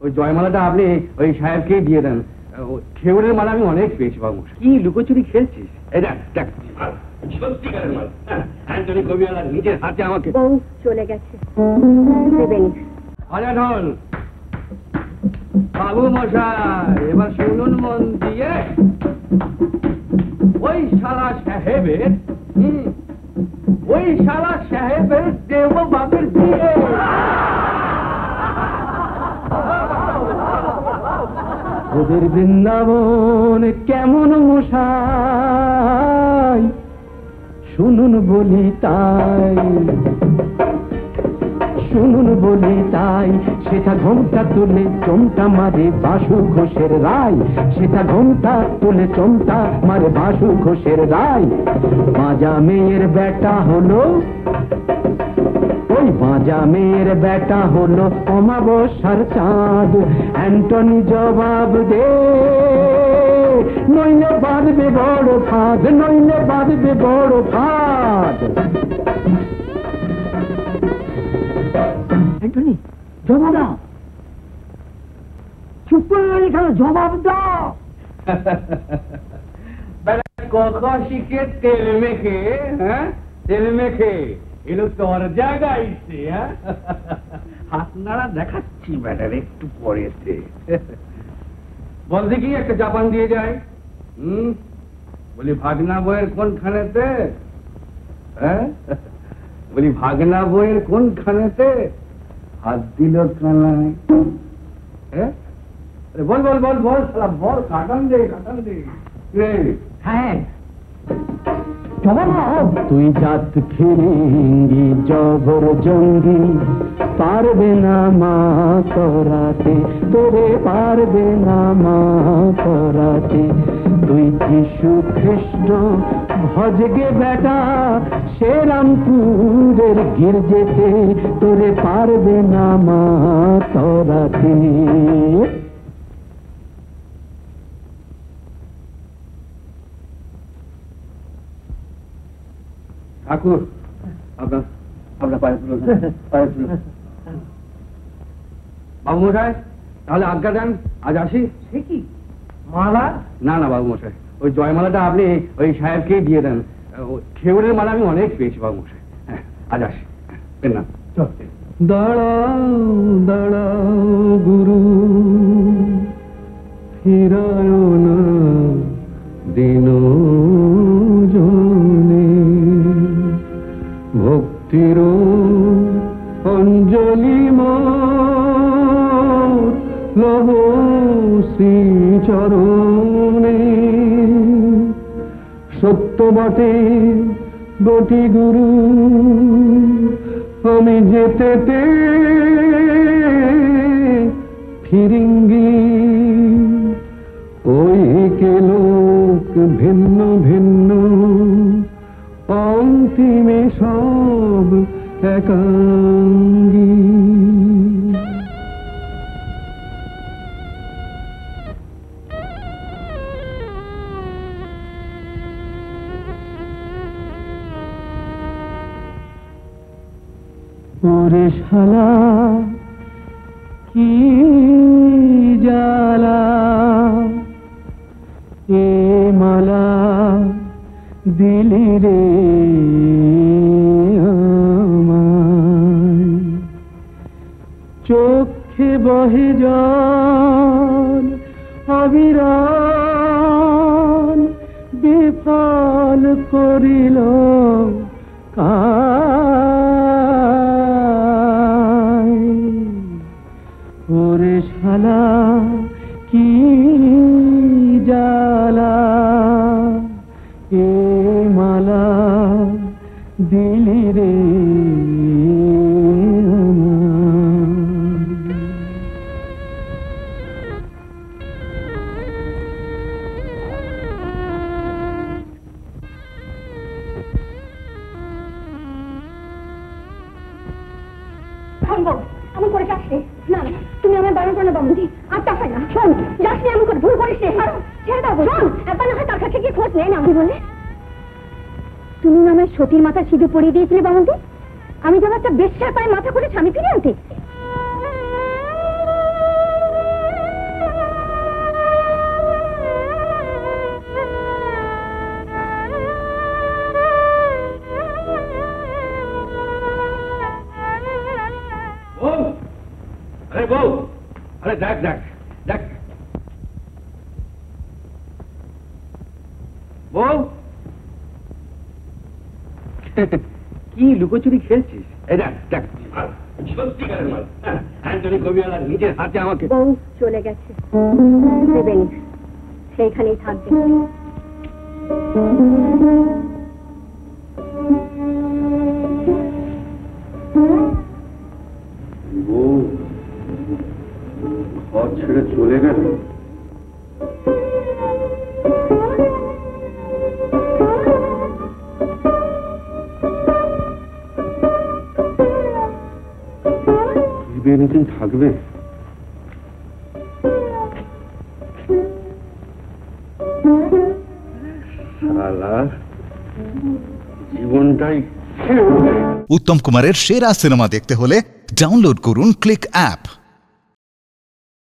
ওই জয়মালাটা আপনি ওই সাহেবকেই দিয়ে দেন। খেউরের মালা আমি অনেক পেয়েছি বাবু। কি লুকোচুরি খেলছিস? এই দেখ সত্যিকারের মাল। অ্যান্টনি কবিওয়ালা নিজের হাতে আমাকে। বউ চলে গেছে, দেবেনি। ঢোল বাবু মশাই, এবার শুনুন মন দিয়ে। ওই শালা সাহেবের দেব বাপের বিয়ে। ওদের বৃন্দাবন কেমন মশাই, শুনুন বলি তাই, শুনুন বলি তাই। সেটা ঘোমটা তুলে চমটা মারে বাসু ঘোষের রায়, সেটা ঘোমটা তুলে চমটা মারে বাসু ঘোষের রায়। বাজা মেয়ের বেটা হলো, ওই বাজা মেয়ের বেটা হলো অমাবস্যার চাঁদ। অ্যান্টনি জবাব দে, নইলে বাঁধবে বড় ফাঁদ, নইলে বাঁধবে বড় ফাঁদ। অ্যান্টনি জবাব দাও, চুপ করে গেলে জবাব দাও। কথা শিখে তেল মেখে, হ্যাঁ তেল মেখে এলো তোর জায়গায়। হাত নাড়া দেখাচ্ছি ব্যাটার একটু পরেতে। বল দেখি একটা জাপান দিয়ে যায়। বলি ভাগনা বইয়ের কোনখানেতে? হ্যাঁ বলি ভাগনা বইয়ের কোনখানেতে? হাত দিল কানায়। হ্যাঁ বল বল বল বল সালা বল, কাটান দে কাটান দে। হ্যাঁ তুই জাত ফিরিঙ্গি জবর জঙ্গি, পারবে না মা করাতে, তোরে পারবে না মা করাতে। তুই যিশু খ্রিস্ট ভজগে বেটা, শ্রীরামপুরের গির্জেতে, তোরে পারবে না মা করাতে। ঠাকুর আপনার পায়ে তুলুন, পায়ে তুলুন। বাবু মশাই তাহলে আজ্ঞা দেন, আজ আসি। সে কি মালা? না না বাবু মশাই, ওই জয়মালাটা আপনি ওই সাহেবকেই দিয়ে দেন। খেউরের মালা আমি অনেক পেয়েছি বাবু মশাই। হ্যাঁ আজ আসি, না দাঁড়াও দাঁড়াও গুরু, ফিরায় না দিন জনে, ভক্তির অঞ্জলি লহ শ্রী চরণে। সত্য বটে বটি গুরু, আমি যেতে ফিরিঙ্গি। ওই কে লোক ভিন্ন ভিন্ন, অন্তিমে সব একাঙ্গী। ওরে শালা কি জ্বালা, এ মালা দিলি রে আমায়। চোখে বহে জল অবিরাম, বিফল করিল কায়। ওরে শালা কি জ্বালা, এ মালা দিলি রে এমন করে যাস রে। না না তুমি আমার বারণ করো না বামুদি, আর তা হয় না। শোন যাস রে, এমন করে ভুল করিস রে। ছেড়ে দাও, শোন একবার না হয় তার কাছে গিয়ে খোঁজ নেই না। আমি বলে তুমি আমার সতীর মাথা সিঁদুর পরিয়ে দিয়েছিলে বামুদি, আমি যেন একটা বেশ্যার পায়ে মাথা করে স্বামী ফিরে আনতে। আরে দেখ দেখ দেখ বউ কি লুকোচুরি খেলছিস? এই দেখ দেখ সত্যিকারের মাল অ্যান্টনি কবিওয়ালা নিজের হাতে আমাকে বউ চলে গেছে, দেবেনি, সেইখানেই থাকবে। বউ ঘর ছেড়ে চলে গেল। ত্রিবেণীতেই থাকবে? শালা জীবনটাই উত্তম কুমারের সেরা সিনেমা দেখতে হলে ডাউনলোড করুন ক্লিক অ্যাপ।